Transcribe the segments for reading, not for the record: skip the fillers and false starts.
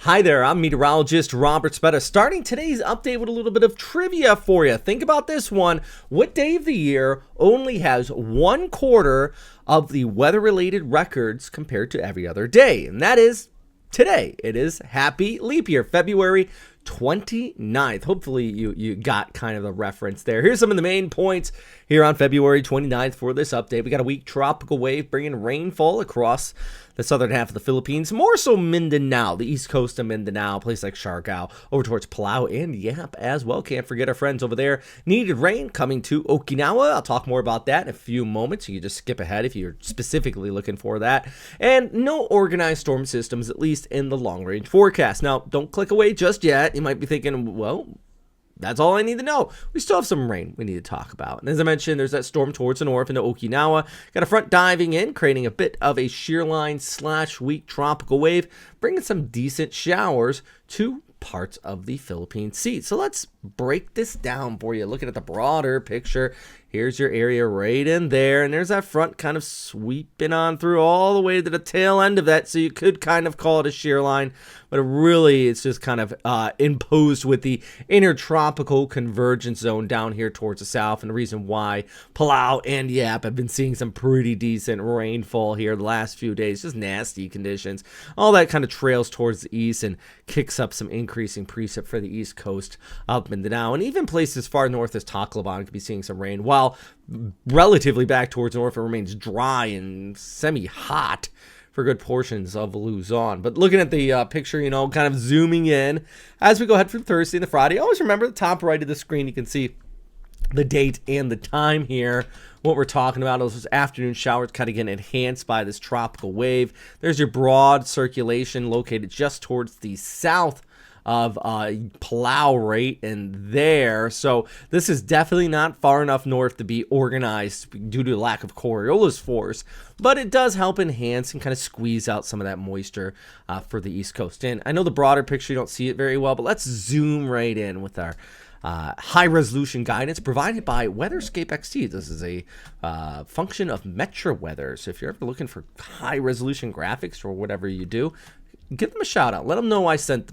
Hi there, I'm meteorologist Robert Spetta, starting today's update with a little bit of trivia for you. Think about this one. What day of the year only has 1/4 of the weather-related records compared to every other day? And that is today. It is Happy Leap Year, February 29th. Hopefully you got kind of the reference there. Here's some of the main points here on February 29th for this update. We got a weak tropical wave bringing rainfall across the southern half of the Philippines, more so Mindanao, the east coast of Mindanao, places like Siargao, over towards Palau and Yap as well. Can't forget our friends over there. Needed rain coming to Okinawa. I'll talk more about that in a few moments. You can just skip ahead if you're specifically looking for that. And no organized storm systems, at least in the long-range forecast. Now, don't click away just yet. You might be thinking, well, that's all I need to know. We still have some rain we need to talk about. And as I mentioned, there's that storm towards the north into Okinawa. Got a front diving in, creating a bit of a shear line / weak tropical wave, bringing some decent showers to parts of the Philippine Sea. So let's break this down for you. Looking at the broader picture, here's your area right in there, and there's that front kind of sweeping on through all the way to the tail end of that, so you could kind of call it a shear line, but really it's just kind of imposed with the intertropical convergence zone down here towards the south, and the reason why Palau and Yap have been seeing some pretty decent rainfall here the last few days, just nasty conditions. All that kind of trails towards the east and kicks up some increasing precip for the east coast of Mindanao, and even places far north as Tacloban could be seeing some rain, while relatively back towards north it remains dry and semi-hot for good portions of Luzon. But looking at the picture, kind of zooming in as we go ahead from Thursday into Friday, always remember the top right of the screen, you can see the date and the time here. What we're talking about is those afternoon showers kind of getting enhanced by this tropical wave. There's your broad circulation located just towards the south of Palau right in there. So this is definitely not far enough north to be organized due to the lack of Coriolis force, but it does help enhance and kind of squeeze out some of that moisture for the east coast. And I know the broader picture, you don't see it very well, but let's zoom right in with our high-resolution guidance provided by WeatherScape XT. This is a function of Metro Weather. So if you're ever looking for high-resolution graphics or whatever you do, give them a shout out. Let them know I sent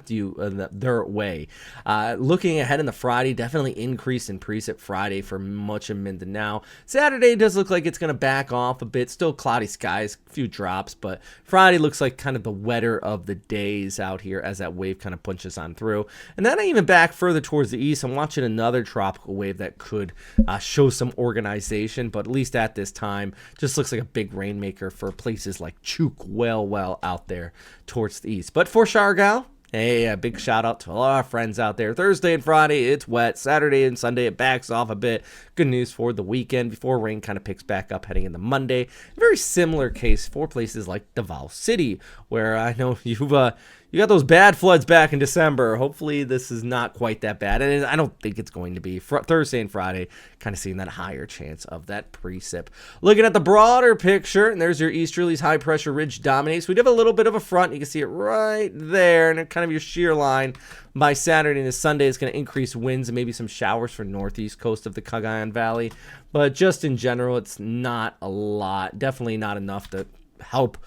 you their way. Looking ahead in the Friday, definitely increase in precip Friday for much of Mindanao. Saturday does look like it's going to back off a bit. Still cloudy skies, a few drops, but Friday looks like kind of the wetter of the days out here as that wave kind of punches on through. And then even back further towards the east, I'm watching another tropical wave that could show some organization, but at least at this time, just looks like a big rainmaker for places like Chuk, well out there towards the east. But for Siargao, hey, a big shout out to all our friends out there. Thursday and Friday, it's wet. Saturday and Sunday, it backs off a bit. Good news for the weekend before rain kind of picks back up heading into Monday. Very similar case for places like Davao City, where I know you got those bad floods back in December. Hopefully this is not quite that bad, and I don't think it's going to be. Thursday and Friday, kind of seeing that higher chance of that precip. Looking at the broader picture, and there's your easterlies high pressure ridge dominates. We do have a little bit of a front. You can see it right there, and kind of your shear line. By Saturday and Sunday, it's going to increase winds and maybe some showers for northeast coast of the Cagayan Valley. But just in general, it's not a lot. Definitely not enough to help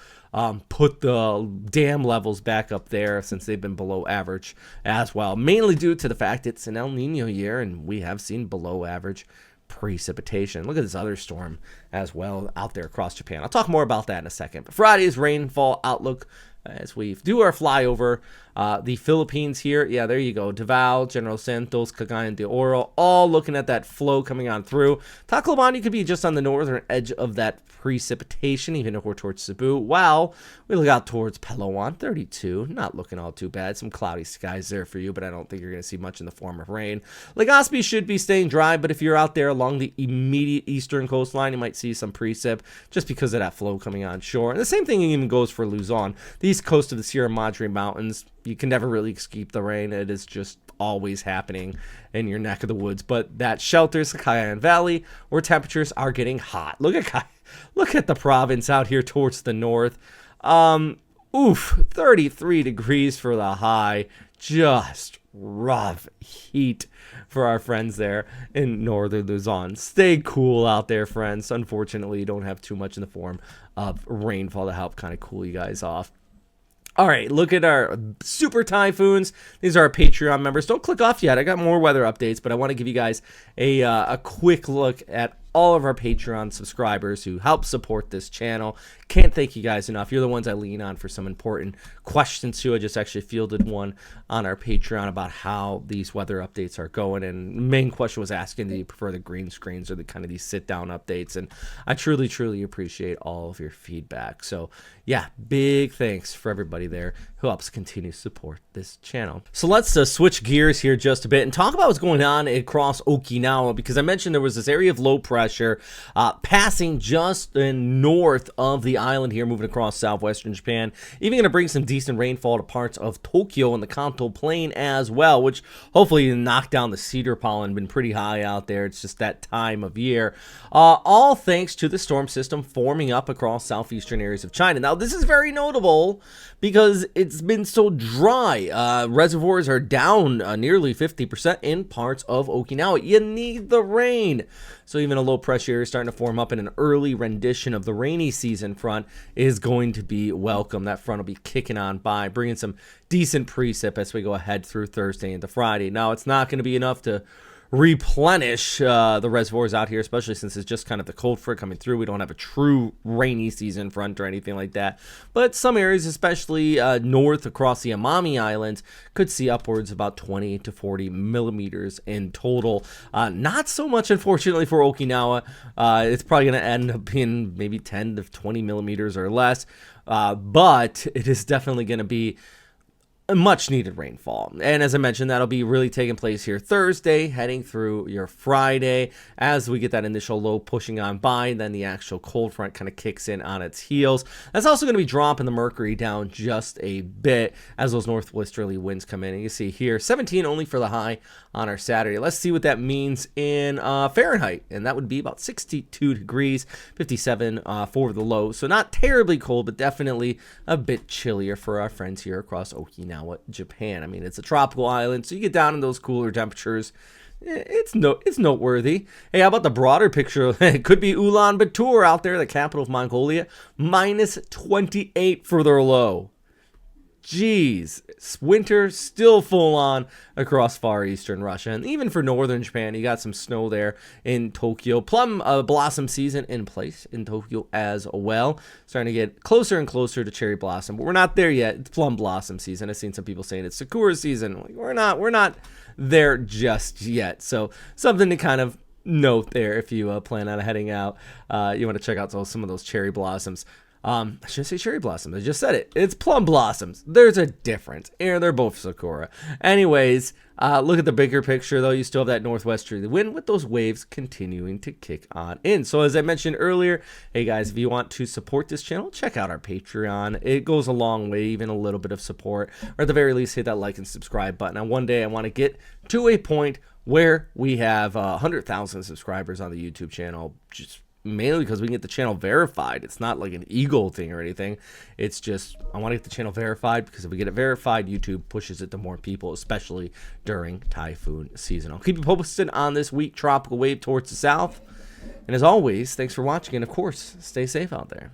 put the dam levels back up there, since they've been below average as well, mainly due to the fact it's an El Nino year and we have seen below average precipitation. Look at this other storm as well out there across Japan. I'll talk more about that in a second. But Friday's rainfall outlook as we do our flyover the Philippines here. Yeah, there you go. Davao, General Santos, Cagayan de Oro, all looking at that flow coming on through. Tacloban could be just on the northern edge of that precipitation, even if we're towards Cebu. While we look out towards Palawan, 32, not looking all too bad. Some cloudy skies there for you, but I don't think you're going to see much in the form of rain. Legazpi should be staying dry, but if you're out there along the immediate eastern coastline, you might see some precip just because of that flow coming on shore. And the same thing even goes for Luzon. The east coast of the Sierra Madre Mountains, you can never really escape the rain. It is just always happening in your neck of the woods. But that shelters the Cagayan Valley, where temperatures are getting hot. Look at the province out here towards the north. 33 degrees for the high. Just rough heat for our friends there in northern Luzon. Stay cool out there, friends. Unfortunately, you don't have too much in the form of rainfall to help kind of cool you guys off. All right, look at our super typhoons. These are our Patreon members. Don't click off yet. I got more weather updates, but I want to give you guys a quick look at all of our Patreon subscribers who help support this channel. Can't thank you guys enough. You're the ones I lean on for some important questions too. I just actually fielded one on our Patreon about how these weather updates are going, and the main question was asking, do you prefer the green screens or the kind of these sit down updates? And I truly appreciate all of your feedback. So yeah, big thanks for everybody there who helps continue to support this channel. So let's switch gears here just a bit and talk about what's going on across Okinawa, because I mentioned there was this area of low pressure passing just north of the island here, moving across southwestern Japan, even going to bring some decent rainfall to parts of Tokyo and the Kanto Plain as well, which hopefully knock down the cedar pollen. Been pretty high out there. It's just that time of year. All thanks to the storm system forming up across southeastern areas of China. Now, this is very notable because it's been so dry. Reservoirs are down nearly 50% in parts of Okinawa. You need the rain. So even a low pressure area starting to form up in an early rendition of the rainy season front is going to be welcome. That front will be kicking on by, bringing some decent precip as we go ahead through Thursday into Friday. Now, it's not going to be enough to replenish the reservoirs out here, especially since it's just kind of the cold front coming through. We don't have a true rainy season front or anything like that, but some areas, especially north across the Amami Islands, could see upwards about 20 to 40 millimeters in total. Not so much, unfortunately, for Okinawa. It's probably going to end up being maybe 10 to 20 millimeters or less, but it is definitely going to be a much needed rainfall. And as I mentioned, that'll be really taking place here Thursday, heading through your Friday as we get that initial low pushing on by, and then the actual cold front kind of kicks in on its heels. That's also going to be dropping the mercury down just a bit as those northwesterly winds come in. And you see here 17 only for the high on our Saturday. Let's see what that means in Fahrenheit, and that would be about 62 degrees, 57 for the low. So not terribly cold, but definitely a bit chillier for our friends here across Okinawa, Japan. I mean, it's a tropical island, so you get down in those cooler temperatures. It's noteworthy. Hey, how about the broader picture? It could be Ulaanbaatar out there, the capital of Mongolia, minus 28 for their low. Jeez, winter still full on across far eastern Russia, and even for northern Japan, you got some snow there in Tokyo. Plum blossom season in place in Tokyo as well. Starting to get closer and closer to cherry blossom, but we're not there yet. It's plum blossom season. I've seen some people saying it's sakura season. Like, we're not there just yet. So something to kind of note there if you plan on heading out. You want to check out some of those cherry blossoms. I shouldn't say cherry blossoms. I just said it. It's plum blossoms. There's a difference. And they're both sakura. Anyways, look at the bigger picture, though. You still have that northwesterly wind with those waves continuing to kick on in. So as I mentioned earlier, hey guys, if you want to support this channel, check out our Patreon. It goes a long way, even a little bit of support. Or at the very least, hit that like and subscribe button. And one day I want to get to a point where we have 100,000 subscribers on the YouTube channel, just mainly because we can get the channel verified. It's not like an ego thing or anything. It's just, I want to get the channel verified, because if we get it verified, YouTube pushes it to more people, especially during typhoon season. I'll keep you posted on this weak tropical wave towards the south. And as always, thanks for watching, and of course, stay safe out there.